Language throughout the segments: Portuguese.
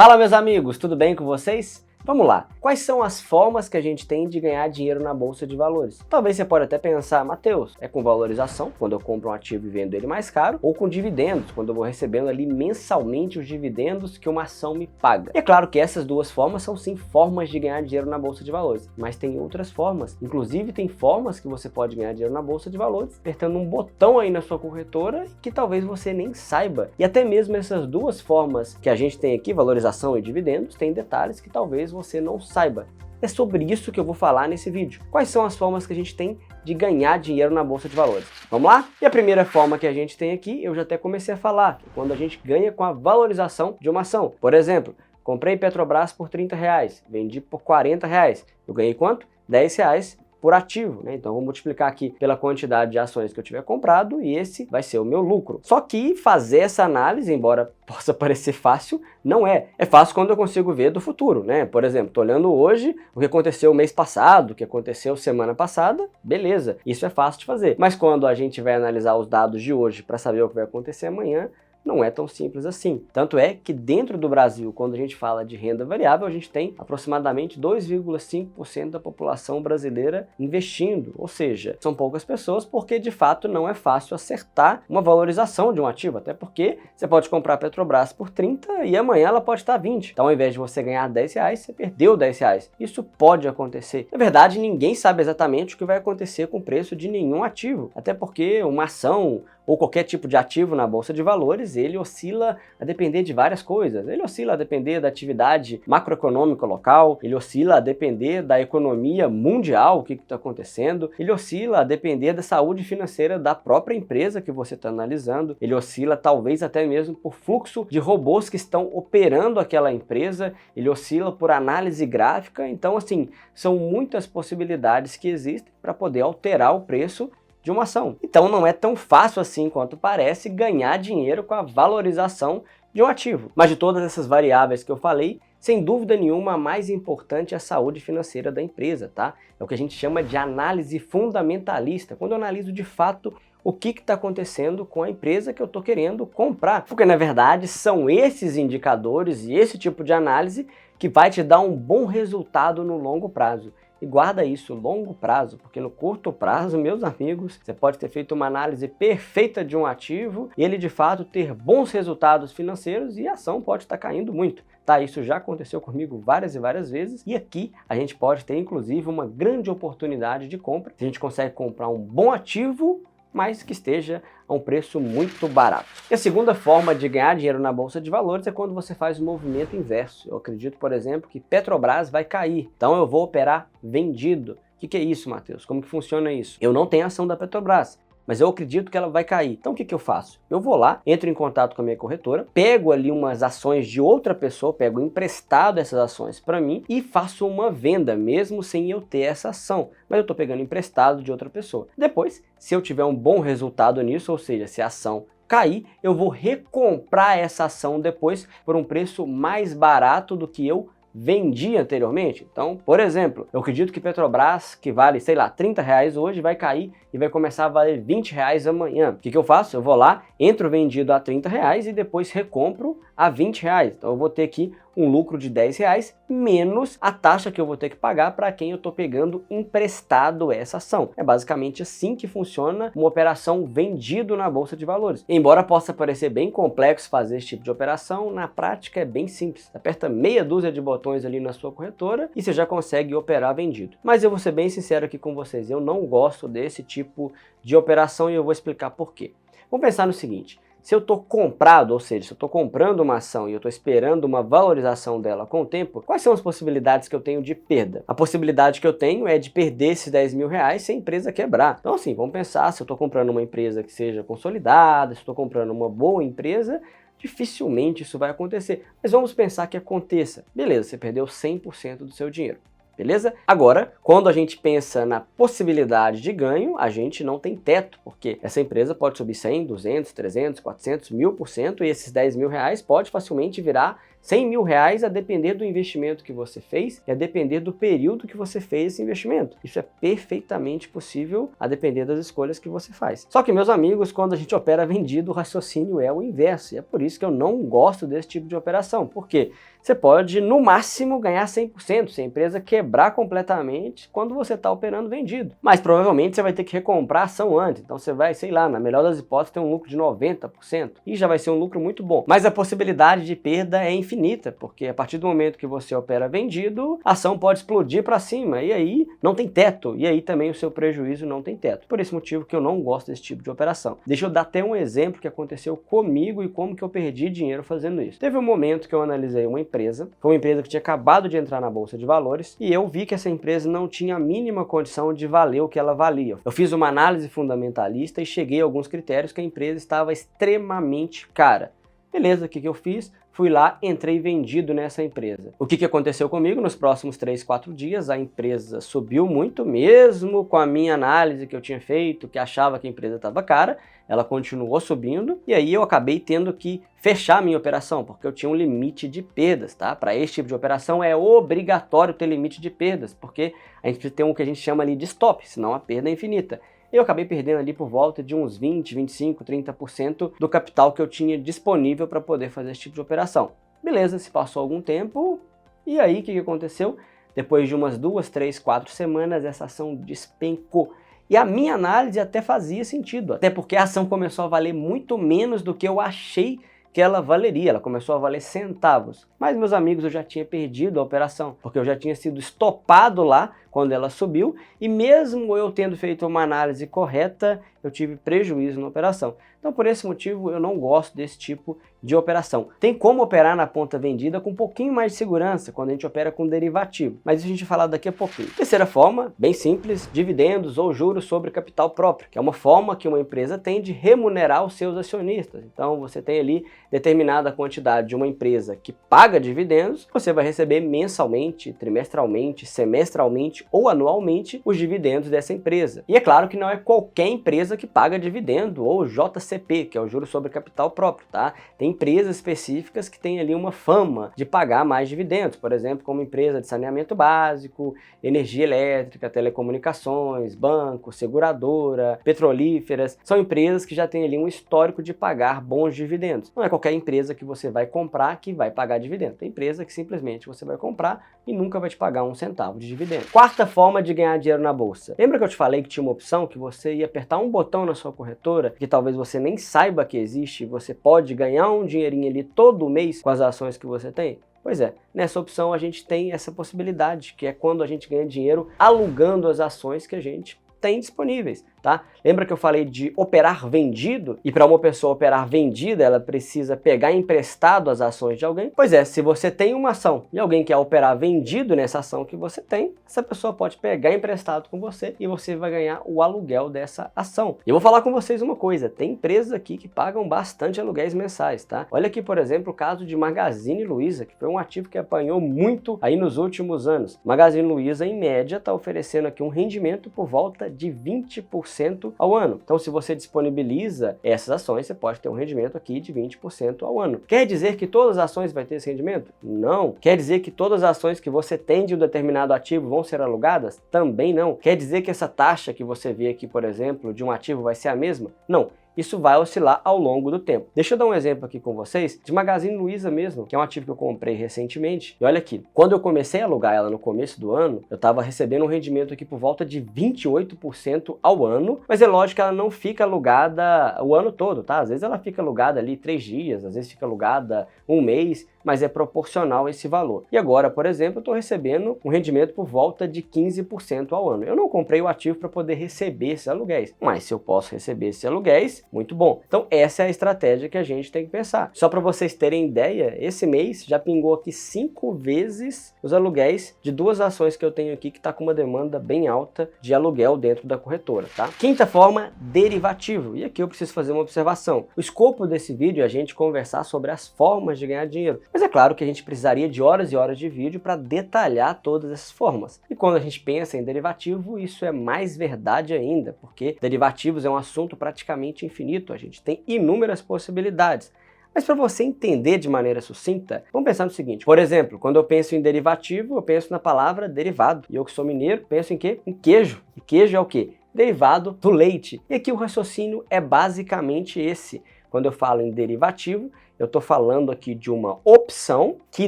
Fala meus amigos, tudo bem com vocês? Vamos lá, quais são as formas que a gente tem de ganhar dinheiro na Bolsa de Valores? Talvez você pode até pensar, Matheus, é com valorização, quando eu compro um ativo e vendo ele mais caro, ou com dividendos, quando eu vou recebendo ali mensalmente os dividendos que uma ação me paga. E é claro que essas duas formas são sim formas de ganhar dinheiro na Bolsa de Valores, mas tem outras formas, inclusive tem formas que você pode ganhar dinheiro na Bolsa de Valores, apertando um botão aí na sua corretora que talvez você nem saiba. E até mesmo essas duas formas que a gente tem aqui, valorização e dividendos, tem detalhes que talvez você não saiba. É sobre isso que eu vou falar nesse vídeo. Quais são as formas que a gente tem de ganhar dinheiro na Bolsa de Valores? Vamos lá? E a primeira forma que a gente tem aqui, eu já até comecei a falar, que é quando a gente ganha com a valorização de uma ação. Por exemplo, comprei Petrobras por R$30, vendi por R$40. Eu ganhei quanto? R$10 por ativo, né? Então vou multiplicar aqui pela quantidade de ações que eu tiver comprado e esse vai ser o meu lucro. Só que fazer essa análise, embora possa parecer fácil, não é. É fácil quando eu consigo ver do futuro, né? Por exemplo, tô olhando hoje o que aconteceu mês passado, o que aconteceu semana passada, beleza, isso é fácil de fazer. Mas quando a gente vai analisar os dados de hoje para saber o que vai acontecer amanhã, não é tão simples assim. Tanto é que dentro do Brasil, quando a gente fala de renda variável, a gente tem aproximadamente 2,5% da população brasileira investindo. Ou seja, são poucas pessoas porque de fato não é fácil acertar uma valorização de um ativo. Até porque você pode comprar a Petrobras por 30 e amanhã ela pode estar 20. Então ao invés de você ganhar R$10, você perdeu R$10. Isso pode acontecer. Na verdade, ninguém sabe exatamente o que vai acontecer com o preço de nenhum ativo. Até porque uma ação ou qualquer tipo de ativo na Bolsa de Valores, ele oscila a depender de várias coisas. Ele oscila a depender da atividade macroeconômica local, ele oscila a depender da economia mundial, o que está acontecendo, ele oscila a depender da saúde financeira da própria empresa que você está analisando, ele oscila talvez até mesmo por fluxo de robôs que estão operando aquela empresa, ele oscila por análise gráfica. Então, assim, são muitas possibilidades que existem para poder alterar o preço de uma ação. Então não é tão fácil assim quanto parece ganhar dinheiro com a valorização de um ativo. Mas de todas essas variáveis que eu falei, sem dúvida nenhuma a mais importante é a saúde financeira da empresa, tá? É o que a gente chama de análise fundamentalista, quando eu analiso de fato o que está acontecendo com a empresa que eu estou querendo comprar. Porque na verdade são esses indicadores e esse tipo de análise que vai te dar um bom resultado no longo prazo. E guarda isso, longo prazo, porque no curto prazo, meus amigos, você pode ter feito uma análise perfeita de um ativo e ele de fato ter bons resultados financeiros e a ação pode estar caindo muito. Tá, isso já aconteceu comigo várias e várias vezes e aqui a gente pode ter inclusive uma grande oportunidade de compra. Se a gente consegue comprar um bom ativo, mas que esteja a um preço muito barato. E a segunda forma de ganhar dinheiro na Bolsa de Valores é quando você faz o movimento inverso. Eu acredito, por exemplo, que Petrobras vai cair, então eu vou operar vendido. O que é isso, Matheus? Como que funciona isso? Eu não tenho ação da Petrobras, mas eu acredito que ela vai cair. Então o que eu faço? Eu vou lá, entro em contato com a minha corretora, pego ali umas ações de outra pessoa, pego emprestado essas ações para mim e faço uma venda, mesmo sem eu ter essa ação. Mas eu estou pegando emprestado de outra pessoa. Depois, se eu tiver um bom resultado nisso, ou seja, se a ação cair, eu vou recomprar essa ação depois por um preço mais barato do que eu vendi anteriormente. Então, por exemplo, eu acredito que Petrobras, que vale, sei lá, R$30 hoje, vai cair e vai começar a valer R$20 amanhã. O que eu faço? Eu vou lá, entro vendido a R$30 e depois recompro a R$20. Então eu vou ter aqui um lucro de R$10 menos a taxa que eu vou ter que pagar para quem eu estou pegando emprestado essa ação. É basicamente assim que funciona uma operação vendido na Bolsa de Valores. Embora possa parecer bem complexo fazer esse tipo de operação, na prática é bem simples. Aperta meia dúzia de botões ali na sua corretora e você já consegue operar vendido. Mas eu vou ser bem sincero aqui com vocês, eu não gosto desse tipo de operação e eu vou explicar por quê. Vamos pensar no seguinte: se eu estou comprado, ou seja, se eu estou comprando uma ação e eu estou esperando uma valorização dela com o tempo, quais são as possibilidades que eu tenho de perda? A possibilidade que eu tenho é de perder esses R$10.000 se a empresa quebrar. Então assim, vamos pensar, se eu estou comprando uma empresa que seja consolidada, se eu estou comprando uma boa empresa, dificilmente isso vai acontecer. Mas vamos pensar que aconteça. Beleza, você perdeu 100% do seu dinheiro. Beleza? Agora, quando a gente pensa na possibilidade de ganho, a gente não tem teto, porque essa empresa pode subir 100, 200, 300, 400, 1000% e esses R$10.000 pode facilmente virar 100 mil reais a depender do investimento que você fez e a depender do período que você fez esse investimento. Isso é perfeitamente possível a depender das escolhas que você faz. Só que, meus amigos, quando a gente opera vendido, o raciocínio é o inverso. E é por isso que eu não gosto desse tipo de operação. Por quê? Você pode, no máximo, ganhar 100% se a empresa quebrar completamente quando você está operando vendido. Mas provavelmente você vai ter que recomprar a ação antes. Então você vai, sei lá, na melhor das hipóteses, ter um lucro de 90%. E já vai ser um lucro muito bom. Mas a possibilidade de perda é infinita, porque a partir do momento que você opera vendido, a ação pode explodir para cima. E aí não tem teto. E aí também o seu prejuízo não tem teto. Por esse motivo que eu não gosto desse tipo de operação. Deixa eu dar até um exemplo que aconteceu comigo e como que eu perdi dinheiro fazendo isso. Teve um momento que eu analisei uma empresa, foi uma empresa que tinha acabado de entrar na Bolsa de Valores, e eu vi que essa empresa não tinha a mínima condição de valer o que ela valia. Eu fiz uma análise fundamentalista e cheguei a alguns critérios que a empresa estava extremamente cara. Beleza, o que eu fiz? Fui lá, entrei vendido nessa empresa. O que aconteceu comigo? Nos próximos 3, 4 dias, a empresa subiu muito, mesmo com a minha análise que eu tinha feito, que achava que a empresa estava cara, ela continuou subindo, e aí eu acabei tendo que fechar a minha operação, porque eu tinha um limite de perdas, tá? Para esse tipo de operação é obrigatório ter limite de perdas, porque a gente precisa ter um que a gente chama ali de stop, senão a perda é infinita. Eu acabei perdendo ali por volta de uns 20, 25, 30% do capital que eu tinha disponível para poder fazer esse tipo de operação. Beleza, se passou algum tempo, e aí o que aconteceu? Depois de umas 2, 3, 4 semanas, essa ação despencou. E a minha análise até fazia sentido, até porque a ação começou a valer muito menos do que eu achei que ela valeria, ela começou a valer centavos. Mas, meus amigos, eu já tinha perdido a operação, porque eu já tinha sido estopado lá quando ela subiu, e mesmo eu tendo feito uma análise correta, eu tive prejuízo na operação. Então, por esse motivo, eu não gosto desse tipo de operação. Tem como operar na ponta vendida com um pouquinho mais de segurança, quando a gente opera com derivativo, mas isso a gente vai falar daqui a pouquinho. Terceira forma, bem simples, dividendos ou juros sobre capital próprio, que é uma forma que uma empresa tem de remunerar os seus acionistas. Então, você tem ali determinada quantidade de uma empresa que paga dividendos, você vai receber mensalmente, trimestralmente, semestralmente ou anualmente os dividendos dessa empresa. E é claro que não é qualquer empresa que paga dividendo, ou JCP, que é o juros sobre capital próprio, tá? Tem empresas específicas que têm ali uma fama de pagar mais dividendos, por exemplo, como empresa de saneamento básico, energia elétrica, telecomunicações, banco, seguradora, petrolíferas. São empresas que já têm ali um histórico de pagar bons dividendos. Não é qualquer empresa que você vai comprar que vai pagar dividendo. Tem empresa que simplesmente você vai comprar e nunca vai te pagar um centavo de dividendo. Quarta forma de ganhar dinheiro na bolsa. Lembra que eu te falei que tinha uma opção que você ia apertar um botão na sua corretora, que talvez você nem saiba que existe, e você pode ganhar um dinheirinho ali todo mês com as ações que você tem? Pois é, nessa opção a gente tem essa possibilidade, que é quando a gente ganha dinheiro alugando as ações que a gente tem disponíveis, tá? Lembra que eu falei de operar vendido? E para uma pessoa operar vendida, ela precisa pegar emprestado as ações de alguém? Pois é, se você tem uma ação e alguém quer operar vendido nessa ação que você tem, essa pessoa pode pegar emprestado com você e você vai ganhar o aluguel dessa ação. E eu vou falar com vocês uma coisa, tem empresas aqui que pagam bastante aluguéis mensais, tá? Olha aqui, por exemplo, o caso de Magazine Luiza, que foi um ativo que apanhou muito aí nos últimos anos. Magazine Luiza, em média, está oferecendo aqui um rendimento por volta de 20% ao ano. Então, se você disponibiliza essas ações, você pode ter um rendimento aqui de 20% ao ano. Quer dizer que todas as ações vão ter esse rendimento? Não. Quer dizer que todas as ações que você tem de um determinado ativo vão ser alugadas? Também não. Quer dizer que essa taxa que você vê aqui, por exemplo, de um ativo vai ser a mesma? Não. Isso vai oscilar ao longo do tempo. Deixa eu dar um exemplo aqui com vocês de Magazine Luiza mesmo, que é um ativo que eu comprei recentemente. E olha aqui, quando eu comecei a alugar ela no começo do ano, eu estava recebendo um rendimento aqui por volta de 28% ao ano, mas é lógico que ela não fica alugada o ano todo, tá? Às vezes ela fica alugada ali 3 dias, às vezes fica alugada um mês, mas é proporcional a esse valor. E agora, por exemplo, eu estou recebendo um rendimento por volta de 15% ao ano. Eu não comprei o ativo para poder receber esses aluguéis, mas se eu posso receber esses aluguéis, muito bom. Então essa é a estratégia que a gente tem que pensar. Só para vocês terem ideia, esse mês já pingou aqui 5 vezes os aluguéis de 2 ações que eu tenho aqui que está com uma demanda bem alta de aluguel dentro da corretora, tá? Quinta forma, derivativo. E aqui eu preciso fazer uma observação. O escopo desse vídeo é a gente conversar sobre as formas de ganhar dinheiro. Mas é claro que a gente precisaria de horas e horas de vídeo para detalhar todas essas formas. E quando a gente pensa em derivativo, isso é mais verdade ainda, porque derivativos é um assunto praticamente infinito. A gente tem inúmeras possibilidades. Mas para você entender de maneira sucinta, vamos pensar no seguinte. Por exemplo, quando eu penso em derivativo, eu penso na palavra derivado. E eu que sou mineiro, penso em quê? Em queijo. E queijo é o quê? Derivado do leite. E aqui o raciocínio é basicamente esse. Quando eu falo em derivativo, eu estou falando aqui de uma opção que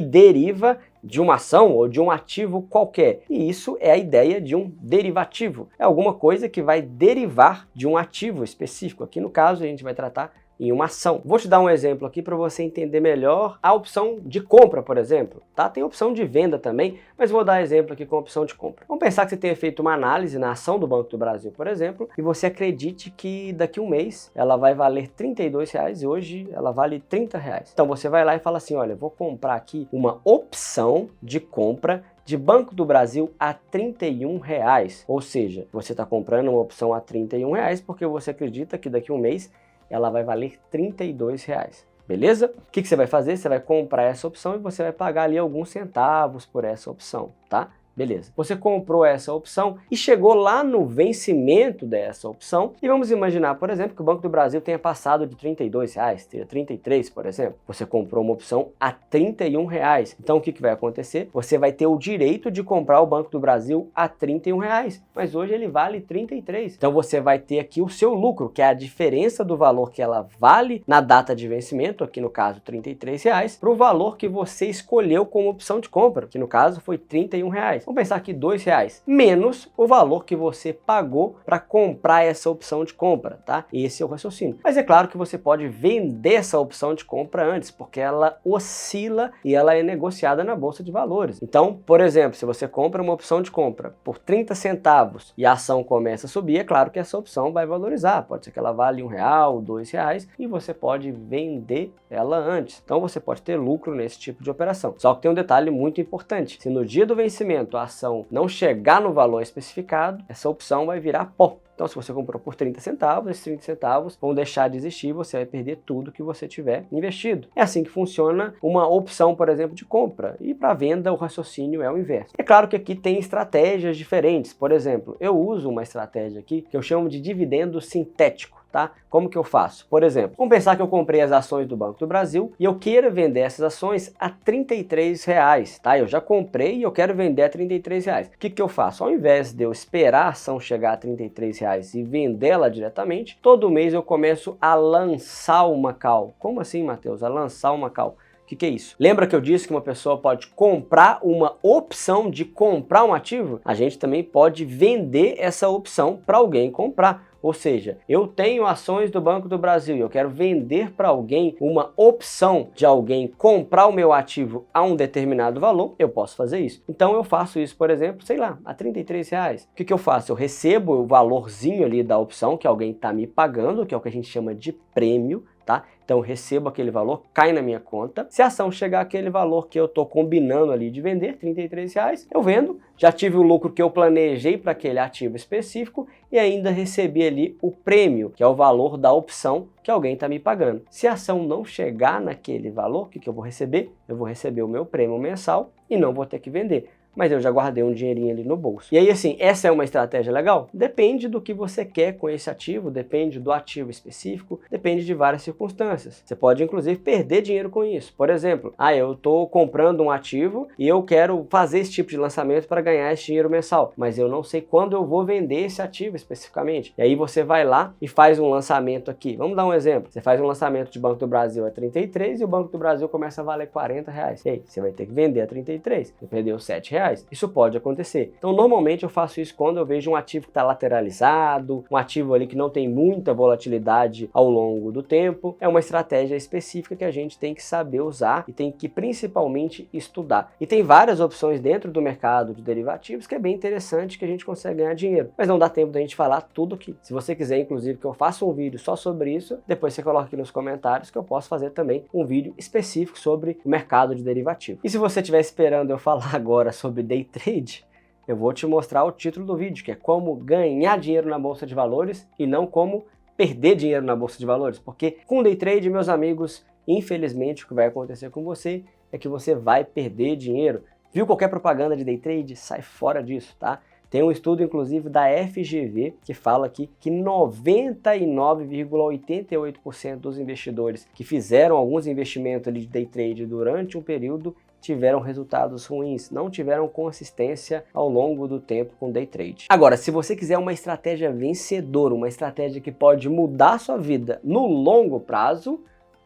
deriva de uma ação ou de um ativo qualquer. E isso é a ideia de um derivativo. É alguma coisa que vai derivar de um ativo específico. Aqui no caso a gente vai tratar em uma ação. Vou te dar um exemplo aqui para você entender melhor a opção de compra, por exemplo, tá? Tem opção de venda também, mas vou dar exemplo aqui com a opção de compra. Vamos pensar que você tenha feito uma análise na ação do Banco do Brasil, por exemplo, e você acredite que daqui a um mês ela vai valer R$32 e hoje ela vale R$30. Então você vai lá e fala assim, olha, vou comprar aqui uma opção de compra de Banco do Brasil a R$31. Ou seja, você está comprando uma opção a R$31 porque você acredita que daqui a um mês ela vai valer R$32. Beleza? O que você vai fazer? Você vai comprar essa opção e você vai pagar ali alguns centavos por essa opção, tá? Beleza. Você comprou essa opção e chegou lá no vencimento dessa opção e vamos imaginar, por exemplo, que o Banco do Brasil tenha passado de R$32, tenha 33, por exemplo. Você comprou uma opção a R$31. Então o que vai acontecer? Você vai ter o direito de comprar o Banco do Brasil a R$31, mas hoje ele vale 33. Então você vai ter aqui o seu lucro, que é a diferença do valor que ela vale na data de vencimento, aqui no caso R$33, para o valor que você escolheu como opção de compra, que no caso foi R$31. Vamos pensar aqui R$2 menos o valor que você pagou para comprar essa opção de compra, tá? Esse é o raciocínio. Mas é claro que você pode vender essa opção de compra antes, porque ela oscila e ela é negociada na bolsa de valores. Então, por exemplo, se você compra uma opção de compra por 30 centavos e a ação começa a subir, é claro que essa opção vai valorizar. Pode ser que ela vale R$1, R$2 e você pode vender ela antes. Então você pode ter lucro nesse tipo de operação. Só que tem um detalhe muito importante. Se no dia do vencimento a ação não chegar no valor especificado, essa opção vai virar pó. Então, se você comprou por 30 centavos, esses 30 centavos vão deixar de existir e você vai perder tudo que você tiver investido. É assim que funciona uma opção, por exemplo, de compra. E para venda, o raciocínio é o inverso. É claro que aqui tem estratégias diferentes. Por exemplo, eu uso uma estratégia aqui que eu chamo de dividendo sintético. Tá? Como que eu faço? Por exemplo, vamos pensar que eu comprei as ações do Banco do Brasil e eu queira vender essas ações a R$33, tá? Eu já comprei e eu quero vender a R$33. O que que eu faço? Ao invés de eu esperar a ação chegar a R$33 e vendê-la diretamente, todo mês eu começo a lançar uma call. Como assim, Matheus? A lançar uma call? O que é isso? Lembra que eu disse que uma pessoa pode comprar uma opção de comprar um ativo? A gente também pode vender essa opção para alguém comprar. Ou seja, eu tenho ações do Banco do Brasil e eu quero vender para alguém uma opção de alguém comprar o meu ativo a um determinado valor, eu posso fazer isso. Então eu faço isso, por exemplo, sei lá, a R$33. O que eu faço? Eu recebo o valorzinho ali da opção que alguém está me pagando, que é o que a gente chama de prêmio, tá? Então eu recebo aquele valor, cai na minha conta. Se a ação chegar àquele valor que eu estou combinando ali de vender, R$33, eu vendo, já tive o lucro que eu planejei para aquele ativo específico e ainda recebi ali o prêmio, que é o valor da opção que alguém está me pagando. Se a ação não chegar naquele valor, o que eu vou receber? Eu vou receber o meu prêmio mensal e não vou ter que vender. Mas eu já guardei um dinheirinho ali no bolso. E aí, assim, essa é uma estratégia legal? Depende do que você quer com esse ativo, depende do ativo específico, depende de várias circunstâncias. Você pode, inclusive, perder dinheiro com isso. Por exemplo, eu estou comprando um ativo e eu quero fazer esse tipo de lançamento para ganhar esse dinheiro mensal, mas eu não sei quando eu vou vender esse ativo especificamente. E aí você vai lá e faz um lançamento aqui. Vamos dar um exemplo. Você faz um lançamento de Banco do Brasil a 33 e o Banco do Brasil começa a valer R$40. E aí, você vai ter que vender a 33. Você perdeu R$7. Isso pode acontecer. Então, normalmente eu faço isso quando eu vejo um ativo que está lateralizado, um ativo ali que não tem muita volatilidade ao longo do tempo. É uma estratégia específica que a gente tem que saber usar e tem que principalmente estudar. E tem várias opções dentro do mercado de derivativos que é bem interessante que a gente consegue ganhar dinheiro. Mas não dá tempo da gente falar tudo aqui. Se você quiser, inclusive, que eu faça um vídeo só sobre isso, depois você coloca aqui nos comentários que eu posso fazer também um vídeo específico sobre o mercado de derivativos. E se você estiver esperando eu falar agora sobre day trade, eu vou te mostrar o título do vídeo, que é como ganhar dinheiro na bolsa de valores e não como perder dinheiro na bolsa de valores, porque com day trade, meus amigos, infelizmente o que vai acontecer com você é que você vai perder dinheiro. Viu qualquer propaganda de day trade? Sai fora disso, tá? Tem um estudo, inclusive, da FGV, que fala aqui que 99,88% dos investidores que fizeram alguns investimentos ali de day trade durante um período tiveram resultados ruins, não tiveram consistência ao longo do tempo com day trade. Agora, se você quiser uma estratégia vencedora, uma estratégia que pode mudar a sua vida no longo prazo,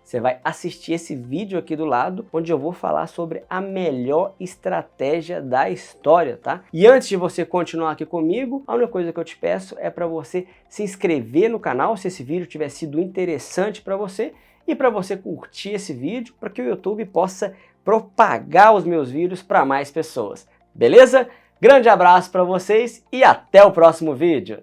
você vai assistir esse vídeo aqui do lado, onde eu vou falar sobre a melhor estratégia da história, tá? E antes de você continuar aqui comigo, a única coisa que eu te peço é para você se inscrever no canal, se esse vídeo tiver sido interessante para você, e para você curtir esse vídeo, para que o YouTube possa propagar os meus vídeos para mais pessoas. Beleza? Grande abraço para vocês e até o próximo vídeo!